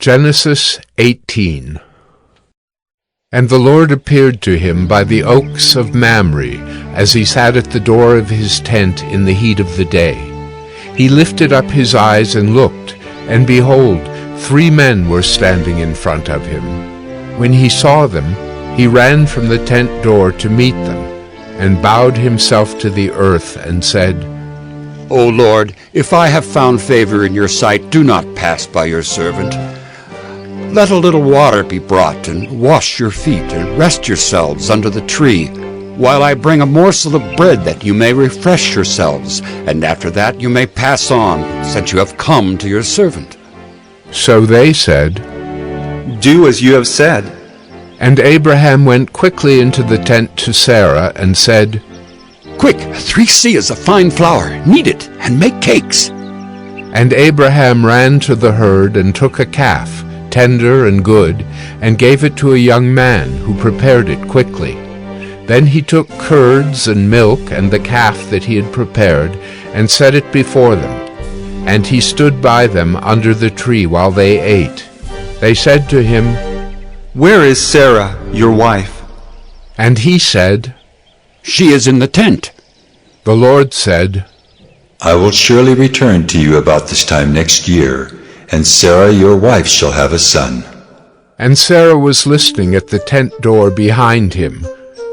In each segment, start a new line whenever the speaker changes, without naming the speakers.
Genesis 18. And the Lord appeared to him by the oaks of Mamre, as he sat at the door of his tent in the heat of the day. He lifted up his eyes and looked, and behold, 3 men were standing in front of him. When he saw them, he ran from the tent door to meet them, and bowed himself to the earth, and said,
O Lord, if I have found favor in your sight, do not pass by your servant. Let a little water be brought, and wash your feet, and rest yourselves under the tree, while I bring a morsel of bread that you may refresh yourselves, and after that you may pass on, since you have come to your servant.
So they said,
Do as you have said.
And Abraham went quickly into the tent to Sarah, and said,
Quick, 3 seahs of fine flour, knead it, and make cakes.
And Abraham ran to the herd, and took a calf, tender and good, and gave it to a young man, who prepared it quickly. Then he took curds and milk and the calf that he had prepared, and set it before them. And he stood by them under the tree while they ate. They said to him,
Where is Sarah, your wife?
And he said,
She is in the tent.
The Lord said,
I will surely return to you about this time next year, and Sarah your wife shall have a son.
And Sarah was listening at the tent door behind him.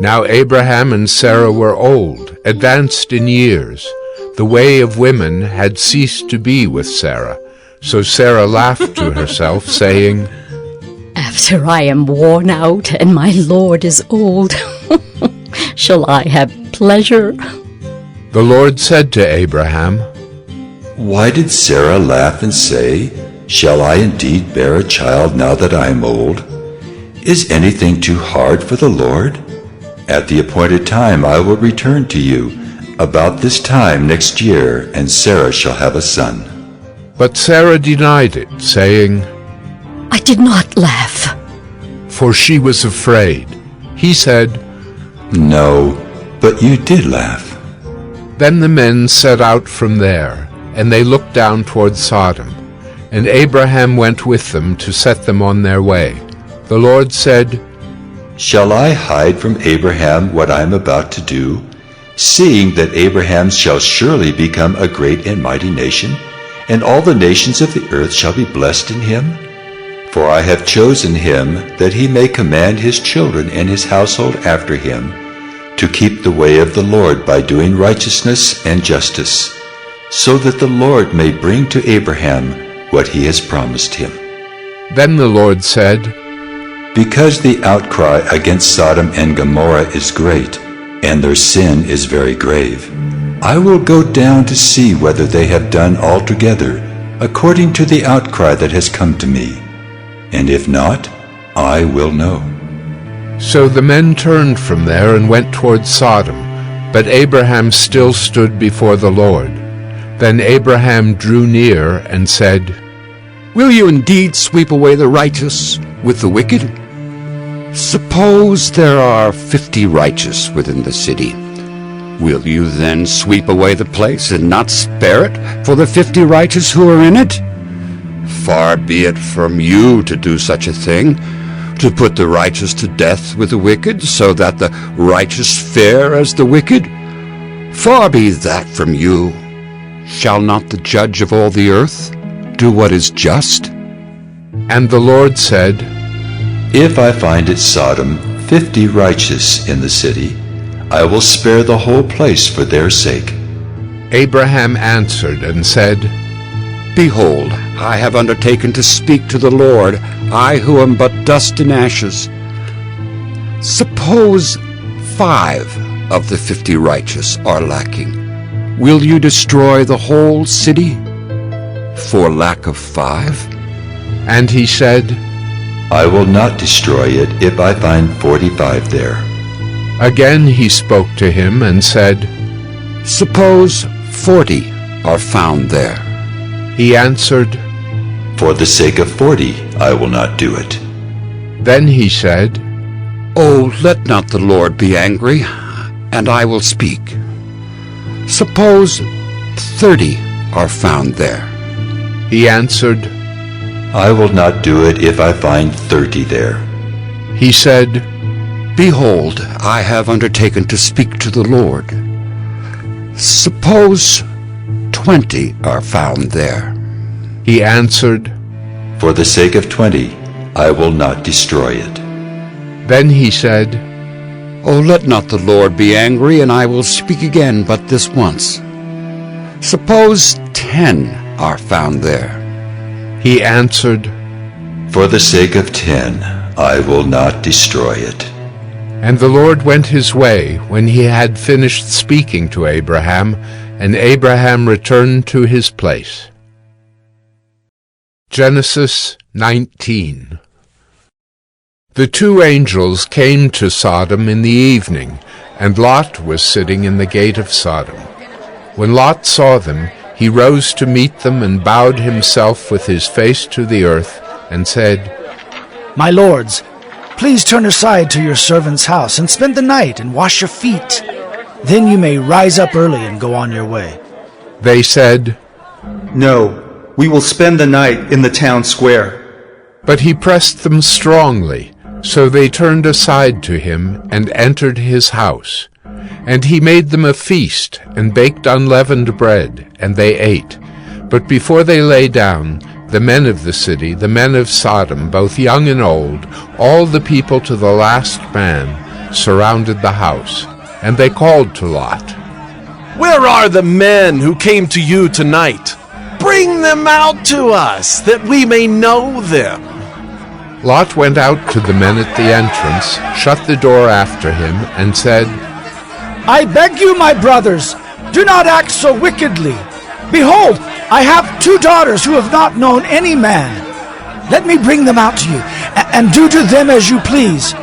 Now Abraham and Sarah were old, advanced in years. The way of women had ceased to be with Sarah. So Sarah laughed to herself, saying,
After I am worn out and my Lord is old, shall I have pleasure?
The Lord said to Abraham,
Why did Sarah laugh and say, Shall I indeed bear a child now that I am old? Is anything too hard for the Lord? At the appointed time I will return to you, about this time next year, and Sarah shall have a son.
But Sarah denied it, saying,
I did not laugh.
For she was afraid. He said,
No, but you did laugh.
Then the men set out from there, and they looked down toward Sodom. And Abraham went with them to set them on their way. The Lord said,
Shall I hide from Abraham what I am about to do, seeing that Abraham shall surely become a great and mighty nation, and all the nations of the earth shall be blessed in him? For I have chosen him that he may command his children and his household after him, to keep the way of the Lord by doing righteousness and justice, so that the Lord may bring to Abraham what he has promised him.
Then the Lord said,
Because the outcry against Sodom and Gomorrah is great, and their sin is very grave, I will go down to see whether they have done altogether according to the outcry that has come to me. And if not, I will know.
So the men turned from there and went toward Sodom, but Abraham still stood before the Lord. Then Abraham drew near and said,
Will you indeed sweep away the righteous with the wicked? Suppose there are 50 righteous within the city. Will you then sweep away the place and not spare it for the 50 righteous who are in it? Far be it from you to do such a thing, to put the righteous to death with the wicked, so that the righteous fare as the wicked. Far be that from you. Shall not the judge of all the earth do what is just?
And the Lord said,
If I find at Sodom 50 righteous in the city, I will spare the whole place for their sake.
Abraham answered and said,
Behold, I have undertaken to speak to the Lord, I who am but dust and ashes. Suppose 5 of the 50 righteous are lacking. Will you destroy the whole city for lack of 5?
And he said,
I will not destroy it if I find 45 there.
Again he spoke to him and said,
Suppose 40 are found there.
He answered,
For the sake of 40 I will not do it.
Then he said,
Oh, let not the Lord be angry, and I will speak. Suppose 30 are found there.
He answered,
I will not do it if I find 30 there.
He said,
Behold, I have undertaken to speak to the Lord. Suppose 20 are found there.
He answered,
For the sake of 20, I will not destroy it.
Then he said,
Oh, let not the Lord be angry, and I will speak again but this once. Suppose 10 are found there.
He answered,
For the sake of 10, I will not destroy it.
And the Lord went his way when he had finished speaking to Abraham, and Abraham returned to his place. Genesis 19. The two angels came to Sodom in the evening, and Lot was sitting in the gate of Sodom. When Lot saw them, he rose to meet them and bowed himself with his face to the earth, and said,
My lords, please turn aside to your servant's house and spend the night and wash your feet. Then you may rise up early and go on your way.
They said,
No, we will spend the night in the town square.
But he pressed them strongly, so they turned aside to him and entered his house. And he made them a feast, and baked unleavened bread, and they ate. But before they lay down, the men of the city, the men of Sodom, both young and old, all the people to the last man, surrounded the house. And they called to Lot,
Where are the men who came to you tonight? Bring them out to us, that we may know them.
Lot went out to the men at the entrance, shut the door after him, and said,
I beg you, my brothers, do not act so wickedly. Behold, I have 2 daughters who have not known any man. Let me bring them out to you, and do to them as you please.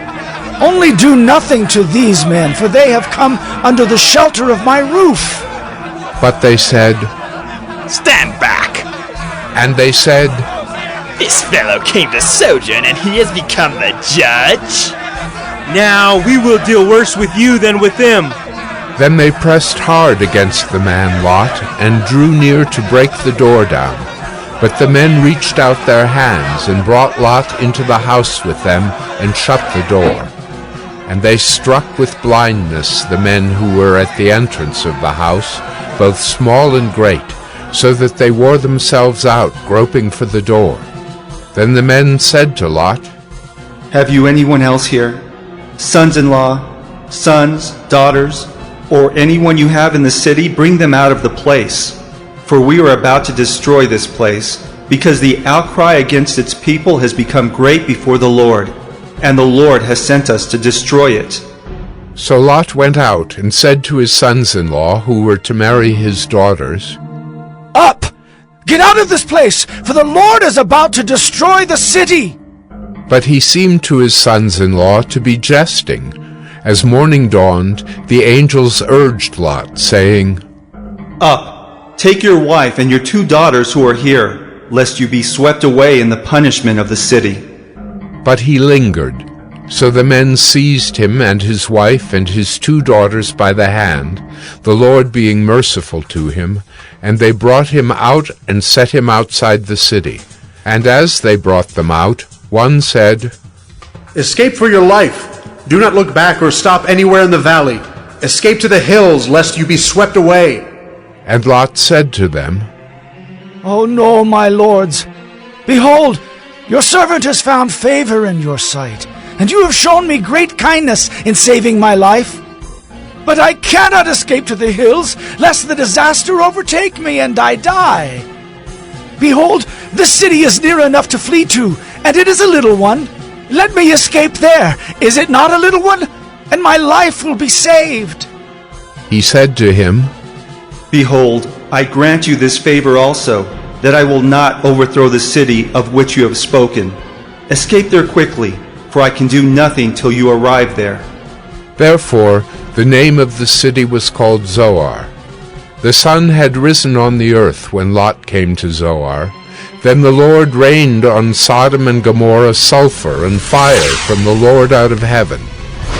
Only do nothing to these men, for they have come under the shelter of my roof.
But they said,
Stand back!
And they said,
This fellow came to sojourn, and he has become the judge?
Now we will deal worse with you than with them.
Then they pressed hard against the man Lot, and drew near to break the door down. But the men reached out their hands, and brought Lot into the house with them, and shut the door. And they struck with blindness the men who were at the entrance of the house, both small and great, so that they wore themselves out, groping for the door. Then the men said to Lot,
Have you anyone else here? Sons-in-law, sons, daughters, or anyone you have in the city, bring them out of the place. For we are about to destroy this place, because the outcry against its people has become great before the Lord, and the Lord has sent us to destroy it.
So Lot went out and said to his sons-in-law, who were to marry his daughters,
Up! Get out of this place, for the Lord is about to destroy the city.
But he seemed to his sons-in-law to be jesting. As morning dawned, the angels urged Lot, saying,
Up, take your wife and your 2 daughters who are here, lest you be swept away in the punishment of the city.
But he lingered. So the men seized him and his wife and his 2 daughters by the hand, the Lord being merciful to him, and they brought him out and set him outside the city. And as they brought them out, one said,
Escape for your life. Do not look back or stop anywhere in the valley. Escape to the hills, lest you be swept away.
And Lot said to them,
Oh no, my lords. Behold, your servant has found favor in your sight, and you have shown me great kindness in saving my life. But I cannot escape to the hills, lest the disaster overtake me and I die. Behold, the city is near enough to flee to, and it is a little one. Let me escape there. Is it not a little one? And my life will be saved.
He said to him,
Behold, I grant you this favor also, that I will not overthrow the city of which you have spoken. Escape there quickly, for I can do nothing till you arrive there.
Therefore the name of the city was called Zoar. The sun had risen on the earth when Lot came to Zoar. Then the Lord rained on Sodom and Gomorrah sulfur and fire from the Lord out of heaven.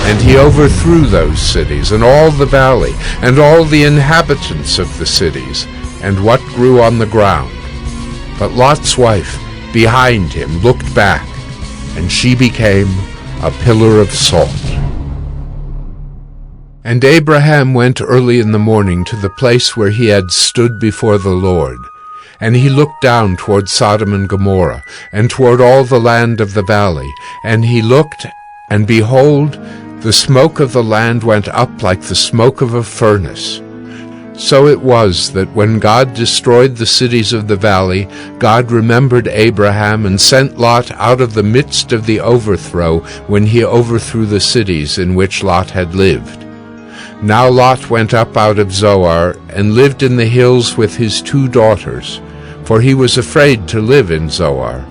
And he overthrew those cities, and all the valley, and all the inhabitants of the cities, and what grew on the ground. But Lot's wife behind him, looked back, and she became a pillar of salt. And Abraham went early in the morning to the place where he had stood before the Lord. And he looked down toward Sodom and Gomorrah, and toward all the land of the valley. And he looked, and behold, the smoke of the land went up like the smoke of a furnace. So it was that when God destroyed the cities of the valley, God remembered Abraham and sent Lot out of the midst of the overthrow when he overthrew the cities in which Lot had lived. Now Lot went up out of Zoar and lived in the hills with his 2 daughters, for he was afraid to live in Zoar.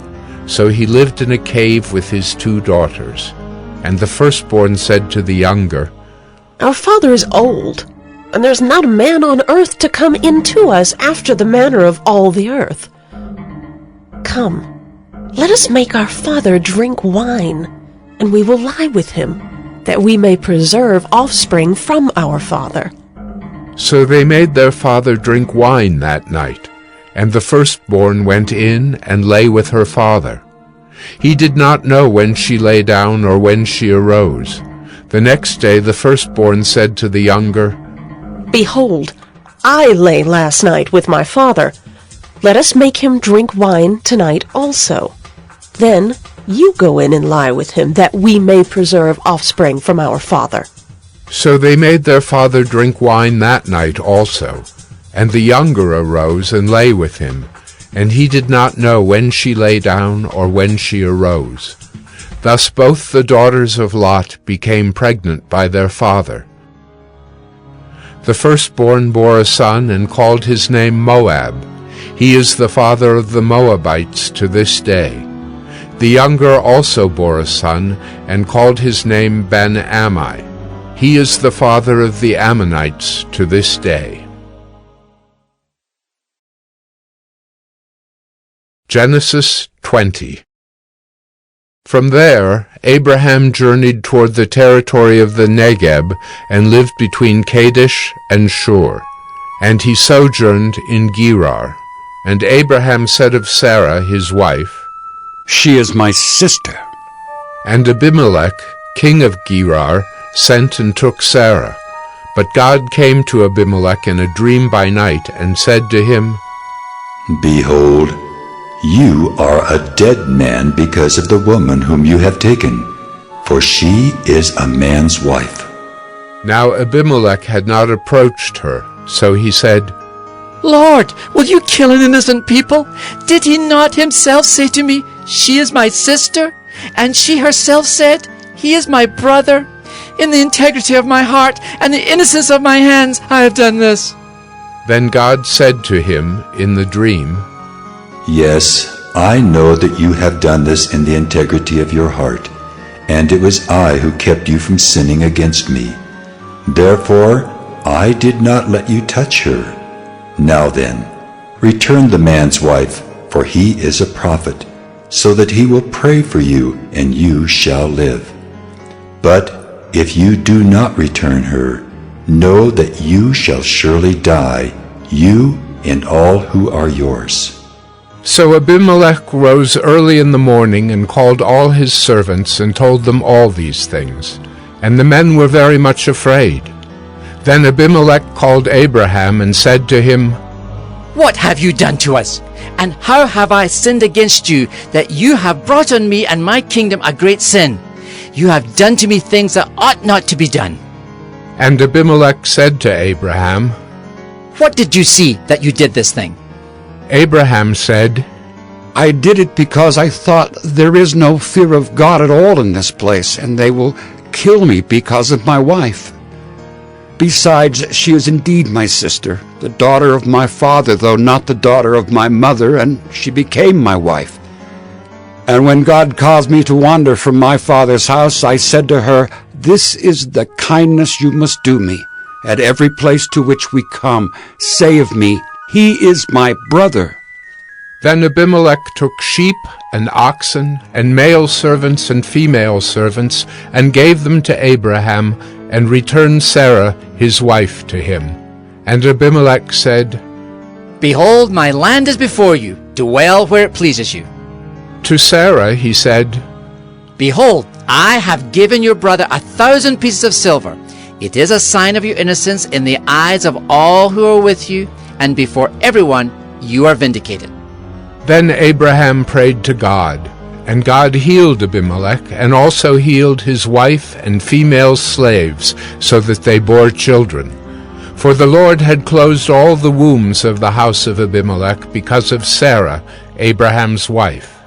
So he lived in a cave with his 2 daughters. And the firstborn said to the younger,
Our father is old, and there's not a man on earth to come in to us after the manner of all the earth. Come, let us make our father drink wine, and we will lie with him, that we may preserve offspring from our father.
So they made their father drink wine that night, and the firstborn went in and lay with her father. He did not know when she lay down or when she arose. The next day the firstborn said to the younger,
Behold, I lay last night with my father. Let us make him drink wine tonight also. Then you go in and lie with him, that we may preserve offspring from our father.
So they made their father drink wine that night also. And the younger arose and lay with him, and he did not know when she lay down or when she arose. Thus both the daughters of Lot became pregnant by their father. The firstborn bore a son and called his name Moab. He is the father of the Moabites to this day. The younger also bore a son and called his name Ben-Ammi. He is the father of the Ammonites to this day. Genesis 20. From there, Abraham journeyed toward the territory of the Negeb and lived between Kadesh and Shur. And he sojourned in Gerar. And Abraham said of Sarah, his wife,
She is my sister.
And Abimelech, king of Gerar, sent and took Sarah. But God came to Abimelech in a dream by night and said to him,
Behold, you are a dead man because of the woman whom you have taken, for she is a man's wife.
Now Abimelech had not approached her, so he said,
Lord, will you kill an innocent people? Did he not himself say to me, She is my sister? And she herself said, He is my brother. In the integrity of my heart and the innocence of my hands I have done this.
Then God said to him in the dream,
Yes, I know that you have done this in the integrity of your heart, and it was I who kept you from sinning against me. Therefore, I did not let you touch her. Now then, return the man's wife, for he is a prophet, so that he will pray for you, and you shall live. But if you do not return her, know that you shall surely die, you and all who are yours.
So Abimelech rose early in the morning and called all his servants and told them all these things. And the men were very much afraid. Then Abimelech called Abraham and said to him,
What have you done to us? And how have I sinned against you, that you have brought on me and my kingdom a great sin? You have done to me things that ought not to be done.
And Abimelech said to Abraham,
What did you see that you did this thing?
Abraham said,
I did it because I thought there is no fear of God at all in this place, and they will kill me because of my wife. Besides, she is indeed my sister, the daughter of my father, though not the daughter of my mother, and she became my wife. And when God caused me to wander from my father's house, I said to her, This is the kindness you must do me. At every place to which we come, say of me, He is my brother.
Then Abimelech took sheep and oxen and male servants and female servants and gave them to Abraham and returned Sarah his wife to him. And Abimelech said,
Behold, my land is before you. Dwell where it pleases you.
To Sarah he said,
Behold, I have given your brother 1,000 pieces of silver. It is a sign of your innocence in the eyes of all who are with you, and before everyone you are vindicated.
Then Abraham prayed to God, and God healed Abimelech, and also healed his wife and female slaves, so that they bore children. For the Lord had closed all the wombs of the house of Abimelech because of Sarah, Abraham's wife.